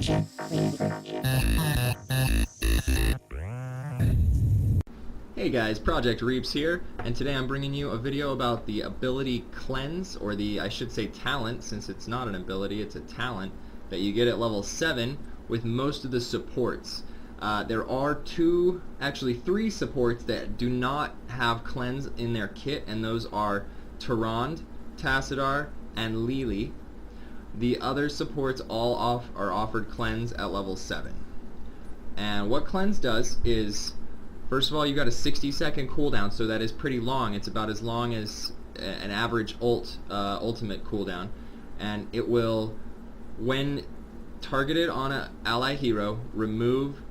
Hey guys, Project Reaps here, and today I'm bringing you a video about the ability Cleanse, or I should say talent, since it's not an ability, it's a talent, that you get at level 7 with most of the supports. There are three supports that do not have Cleanse in their kit, and those are Tyrande, Tassadar, and LiLi. The other supports all are offered Cleanse at level 7. And what Cleanse does is, first of all, you got a 60-second cooldown, so that is pretty long. It's about as long as an average ultimate cooldown. And it will, when targeted on an ally hero, remove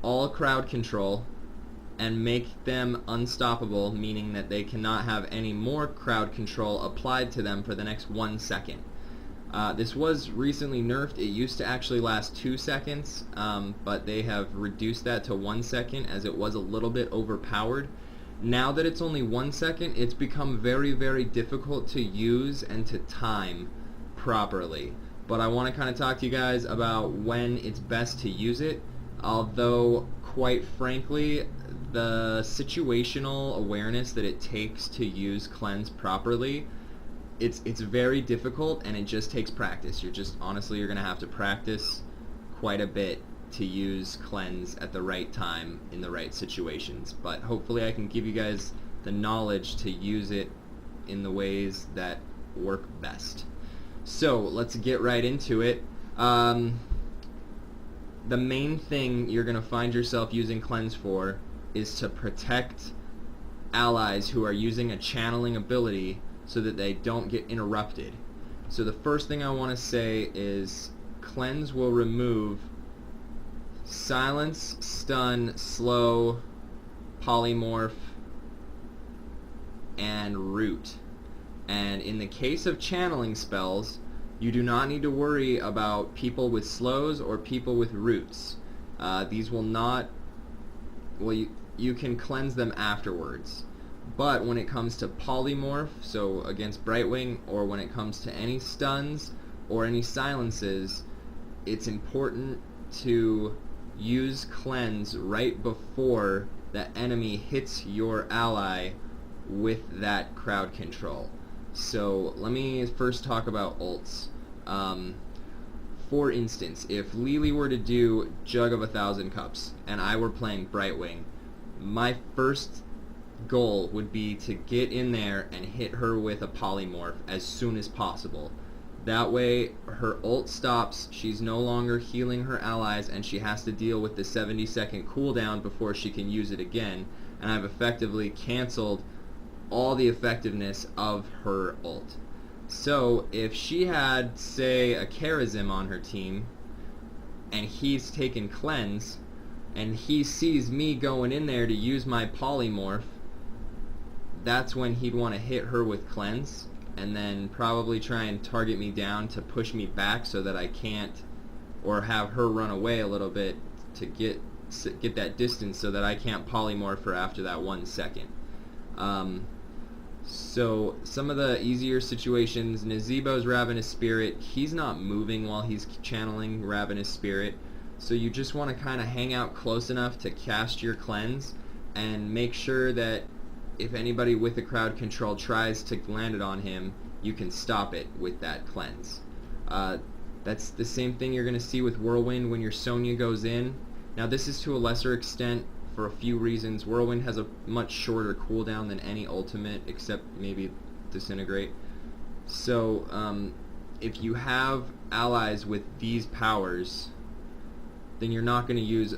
all crowd control and make them unstoppable, meaning that they cannot have any more crowd control applied to them for the next 1 second. This was recently nerfed. It used to actually last 2 seconds, but they have reduced that to 1 second as it was a little bit overpowered. Now that it's only 1 second, it's become very, very difficult to use and to time properly. But I want to kind of talk to you guys about when it's best to use it, although quite frankly, the situational awareness that it takes to use Cleanse properly, it's very difficult, and it just takes practice. You're going to have to practice quite a bit to use Cleanse at the right time in the right situations. But hopefully I can give you guys the knowledge to use it in the ways that work best. So let's get right into it. The main thing you're going to find yourself using Cleanse for is to protect allies who are using a channeling ability so that they don't get interrupted. So the first thing I want to say is Cleanse will remove Silence, Stun, Slow, Polymorph, and Root. And in the case of channeling spells, you do not need to worry about people with slows or people with roots. These will not, well, you can cleanse them afterwards. But when it comes to polymorph, so against Brightwing, or when it comes to any stuns or any silences, it's important to use Cleanse right before the enemy hits your ally with that crowd control. So let me first talk about ults. For instance, if LiLi were to do Jug of 1,000 Cups and I were playing Brightwing, my first goal would be to get in there and hit her with a polymorph as soon as possible. That way her ult stops, she's no longer healing her allies, and she has to deal with the 70-second cooldown before she can use it again, and I've effectively canceled all the effectiveness of her ult. So if she had, say, a Charism on her team and he's taken Cleanse and he sees me going in there to use my polymorph, that's when he'd want to hit her with Cleanse and then probably try and target me down to push me back so that I can't, or have her run away a little bit to get that distance so that I can't polymorph her after that 1 second. So some of the easier situations, Nazeebo's Ravenous Spirit, he's not moving while he's channeling Ravenous Spirit, so you just want to kind of hang out close enough to cast your Cleanse and make sure that if anybody with a crowd control tries to land it on him, you can stop it with that Cleanse. That's the same thing you're going to see with Whirlwind when your Sonya goes in. Now this is to a lesser extent for a few reasons. Whirlwind has a much shorter cooldown than any ultimate except maybe Disintegrate. So if you have allies with these powers, then you're not going to use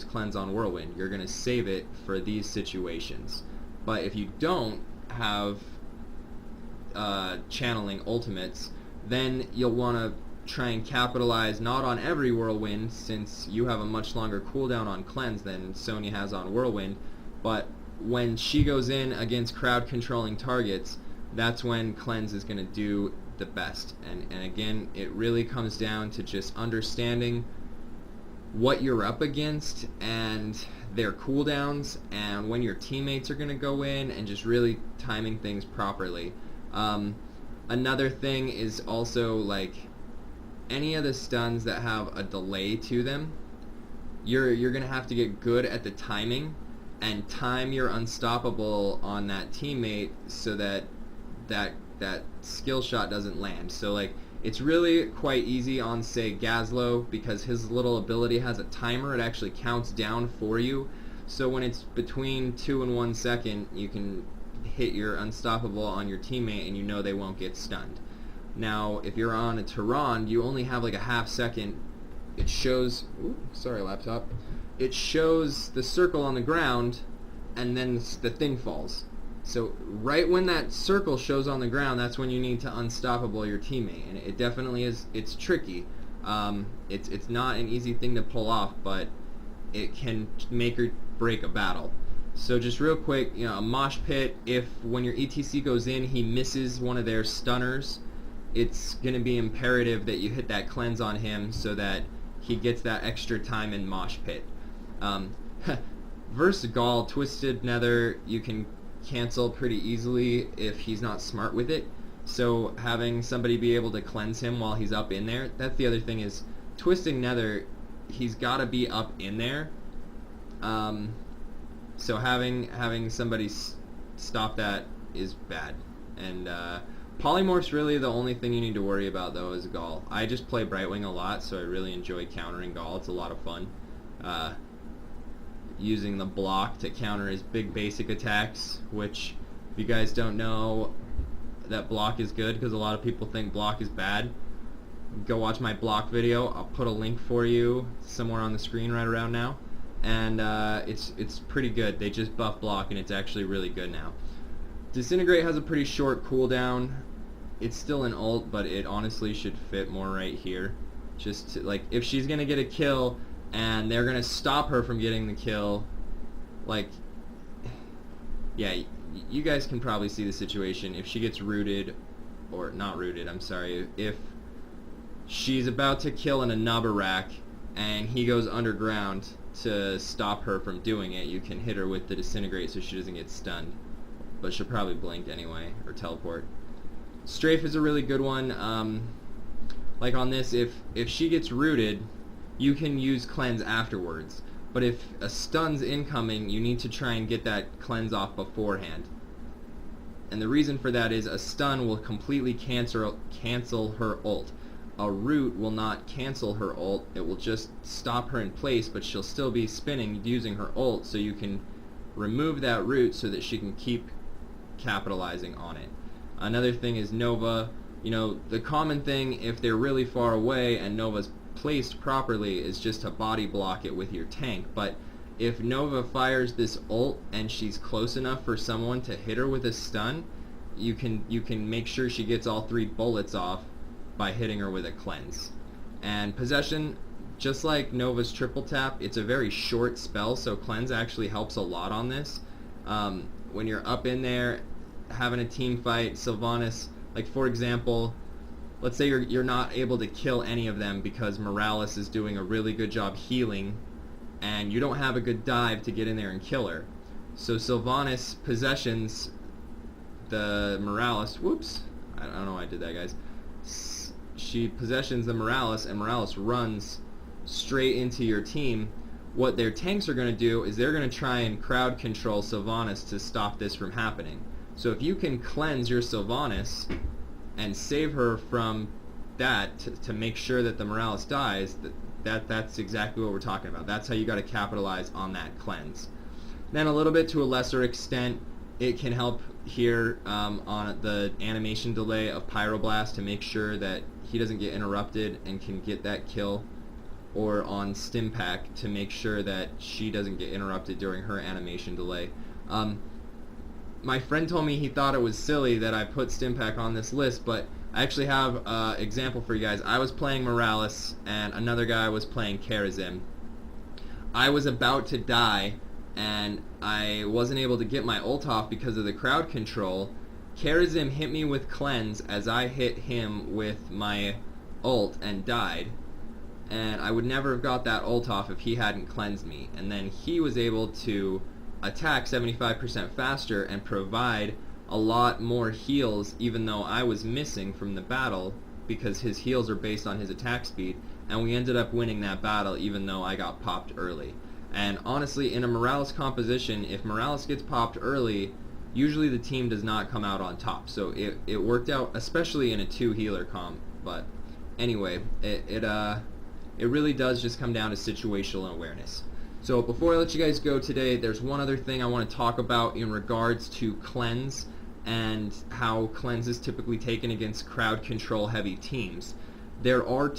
Cleanse on Whirlwind. You're going to save it for these situations. But if you don't have channeling ultimates, then you'll want to try and capitalize not on every Whirlwind, since you have a much longer cooldown on Cleanse than Sonya has on Whirlwind, but when she goes in against crowd controlling targets, that's when Cleanse is going to do the best. And again, it really comes down to just understanding what you're up against and their cooldowns and when your teammates are going to go in, and just really timing things properly. Another thing is also, like, any of the stuns that have a delay to them, you're gonna have to get good at the timing and time your unstoppable on that teammate so that skill shot doesn't land. So like, it's really quite easy on, say, Gazlowe, because his little ability has a timer. It actually counts down for you. So when it's between 2 and 1 second, you can hit your unstoppable on your teammate and you know they won't get stunned. Now, if you're on a Tyrande, you only have like a half second. It shows, ooh, sorry laptop, it shows the circle on the ground and then the thing falls. So right when that circle shows on the ground, that's when you need to unstoppable your teammate, and it definitely is. It's tricky. It's not an easy thing to pull off, but it can make or break a battle. So just real quick, you know, a Mosh Pit, if when your ETC goes in, he misses one of their stunners, it's going to be imperative that you hit that cleanse on him so that he gets that extra time in Mosh Pit. Versus Gall, Twisted Nether, you can cancel pretty easily if he's not smart with it. So having somebody be able to cleanse him while he's up in there, that's the other thing, is Twisting Nether, he's got to be up in there. So having somebody stop that is bad. And polymorph's really the only thing you need to worry about though is Gall. I just play Brightwing a lot, so I really enjoy countering Gall. It's a lot of fun. Using the block to counter his big basic attacks, which, if you guys don't know, that block is good because a lot of people think block is bad. Go watch my block video. I'll put a link for you somewhere on the screen right around now. And it's pretty good. They just buff block and it's actually really good now. Disintegrate has a pretty short cooldown. It's still an ult, but it honestly should fit more right here. Just to, like, if she's gonna get a kill and they're gonna stop her from getting the kill, like, yeah, you guys can probably see the situation. If she gets rooted, or not rooted, I'm sorry, if she's about to kill an Anubarak and he goes underground to stop her from doing it, you can hit her with the Disintegrate so she doesn't get stunned. But she'll probably blink anyway, or teleport. Strafe is a really good one. Like on this, if she gets rooted, you can use cleanse afterwards. But if a stun's incoming, you need to try and get that cleanse off beforehand. And the reason for that is a stun will completely cancel her ult. A root will not cancel her ult, it will just stop her in place, but she'll still be spinning using her ult, so you can remove that root so that she can keep capitalizing on it. Another thing is Nova. You know, the common thing if they're really far away and Nova's placed properly is just to body block it with your tank, but if Nova fires this ult and she's close enough for someone to hit her with a stun, you can make sure she gets all 3 bullets off by hitting her with a cleanse. And possession, just like Nova's triple tap, it's a very short spell, so cleanse actually helps a lot on this. When you're up in there having a team fight, Sylvannas, like for example, let's say you're not able to kill any of them because Morales is doing a really good job healing and you don't have a good dive to get in there and kill her. So Sylvannas possessions the Morales, whoops, I don't know why I did that, guys. She possessions the Morales and Morales runs straight into your team. What their tanks are going to do is they're going to try and crowd control Sylvannas to stop this from happening. So if you can cleanse your Sylvannas and save her from that to make sure that the Morales dies, that's exactly what we're talking about. That's how you got to capitalize on that cleanse. Then a little bit to a lesser extent, it can help here on the animation delay of Pyroblast to make sure that he doesn't get interrupted and can get that kill, or on Stimpack to make sure that she doesn't get interrupted during her animation delay. My friend told me he thought it was silly that I put Stimpack on this list, but I actually have an example for you guys. I was playing Morales and another guy was playing Kael'thas. I was about to die and I wasn't able to get my ult off because of the crowd control. Kael'thas hit me with cleanse as I hit him with my ult and died, and I would never have got that ult off if he hadn't cleansed me. And then he was able to attack 75% faster and provide a lot more heals even though I was missing from the battle because his heals are based on his attack speed, and we ended up winning that battle even though I got popped early. And honestly, in a Morales composition, if Morales gets popped early, usually the team does not come out on top. So it worked out, especially in a 2 healer comp. But anyway, it really does just come down to situational awareness. So before I let you guys go today, there's one other thing I want to talk about in regards to cleanse and how cleanse is typically taken against crowd control heavy teams. There are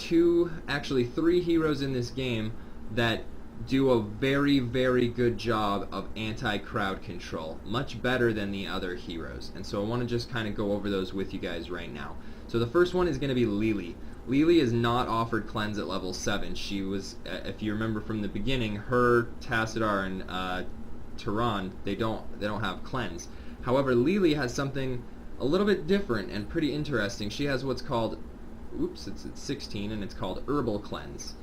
actually three heroes in this game that do a very, very good job of anti-crowd control, much better than the other heroes. And so I want to just kind of go over those with you guys right now. So the first one is going to be LiLi. LiLi is not offered cleanse at level 7. She was, if you remember from the beginning, her, Tassadar, and Tehran, they don't have cleanse. However, LiLi has something a little bit different and pretty interesting. She has what's called, it's at 16, and it's called Herbal Cleanse.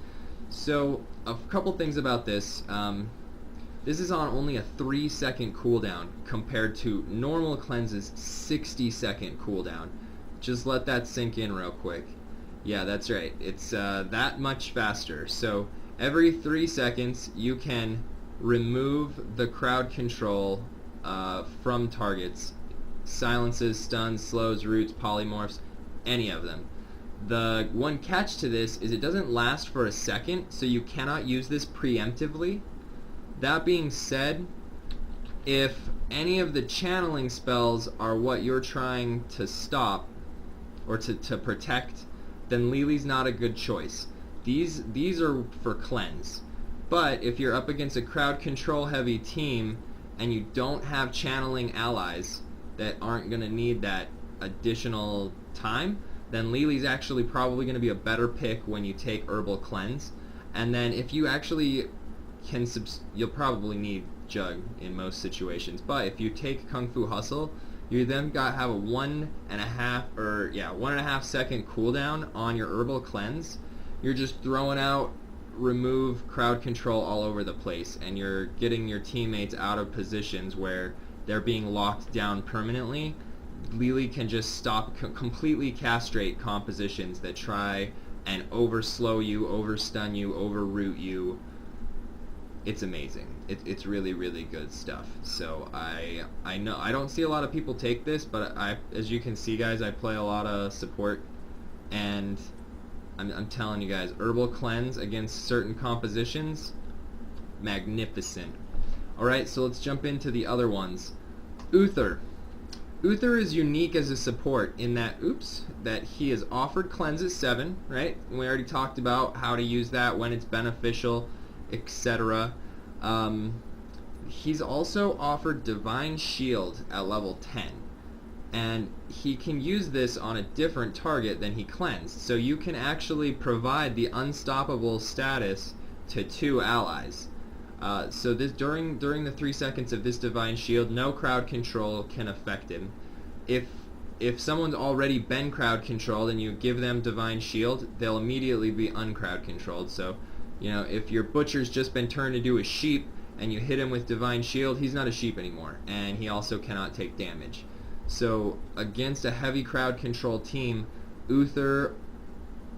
So a couple things about this. This is on only a 3-second cooldown compared to normal cleanse's 60-second cooldown. Just let that sink in real quick. Yeah, that's right. It's that much faster. So every 3 seconds you can remove the crowd control from targets. Silences, stuns, slows, roots, polymorphs, any of them. The one catch to this is it doesn't last for a second, so you cannot use this preemptively. That being said, if any of the channeling spells are what you're trying to stop or to protect, then LiLi's not a good choice. These are for cleanse. But if you're up against a crowd control heavy team and you don't have channeling allies that aren't going to need that additional time, then LiLi's actually probably going to be a better pick when you take Herbal Cleanse. And then if you actually can, you'll probably need Jug in most situations. But if you take Kung Fu Hustle, you then have a 1.5 second cooldown on your Herbal Cleanse. You're just throwing out remove crowd control all over the place, and you're getting your teammates out of positions where they're being locked down permanently. LiLi can just completely castrate compositions that try and overslow you, overstun you, overroot you. It's amazing. It's really, really good stuff. So I know I don't see a lot of people take this, but as you can see, guys, I play a lot of support, and I'm telling you guys, Herbal Cleanse against certain compositions, magnificent. Alright, so let's jump into the other ones. Uther. Uther is unique as a support in that, that he is offered cleanse at 7, right? We already talked about how to use that, when it's beneficial, etc. He's also offered Divine Shield at level 10. And he can use this on a different target than he cleansed. So you can actually provide the unstoppable status to 2 allies. So this during the 3 seconds of this Divine Shield, no crowd control can affect him. If someone's already been crowd controlled and you give them Divine Shield, they'll immediately be uncrowd controlled. So, you know, if your butcher's just been turned into a sheep and you hit him with Divine Shield, he's not a sheep anymore, and he also cannot take damage. So against a heavy crowd control team, Uther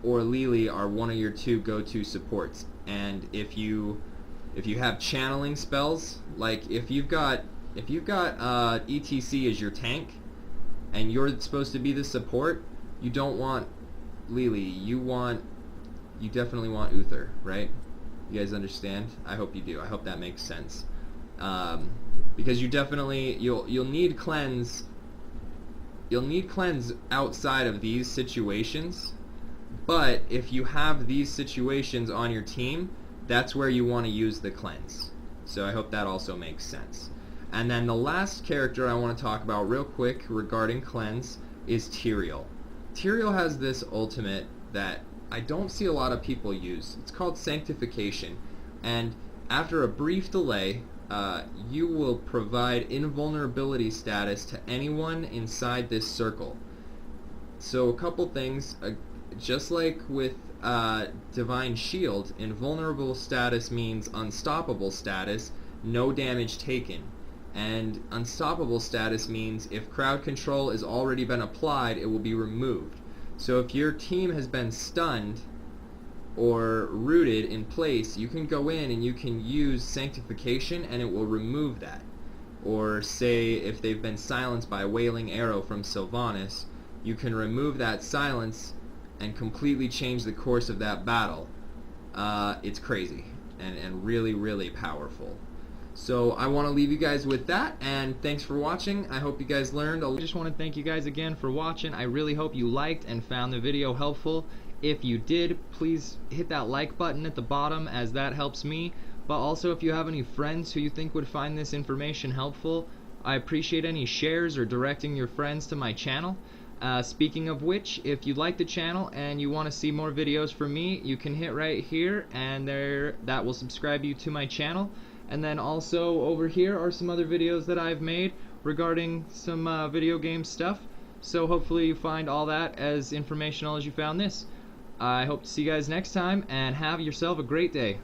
or LiLi are one of your 2 go-to supports. And if you have channeling spells, like if you've got ETC as your tank and you're supposed to be the support, you don't want LiLi. You definitely want Uther, right? You guys understand? I hope you do. I hope that makes sense. Because you'll need cleanse. You'll need cleanse outside of these situations, but if you have these situations on your team, that's where you want to use the cleanse. So I hope that also makes sense. And then the last character I want to talk about real quick regarding cleanse is Tyrael. Tyrael has this ultimate that I don't see a lot of people use. It's called Sanctification, and after a brief delay, you will provide invulnerability status to anyone inside this circle. So a couple things, just like with Divine Shield, invulnerable status means unstoppable status, no damage taken. And unstoppable status means if crowd control has already been applied, it will be removed. So if your team has been stunned or rooted in place, you can go in and you can use Sanctification and it will remove that. Or say if they've been silenced by a Wailing Arrow from Sylvannas, you can remove that silence and completely change the course of that battle. It's crazy and really, really powerful. So I want to leave you guys with that, and thanks for watching. I hope you guys learned. I just want to thank you guys again for watching. I really hope you liked and found the video helpful. If you did, please hit that like button at the bottom, as that helps me. But also, if you have any friends who you think would find this information helpful, I appreciate any shares or directing your friends to my channel. Speaking of which, if you like the channel and you want to see more videos from me, you can hit right here, and that will subscribe you to my channel. And then also over here are some other videos that I've made regarding some video game stuff. So hopefully you find all that as informational as you found this. I hope to see you guys next time, and have yourself a great day.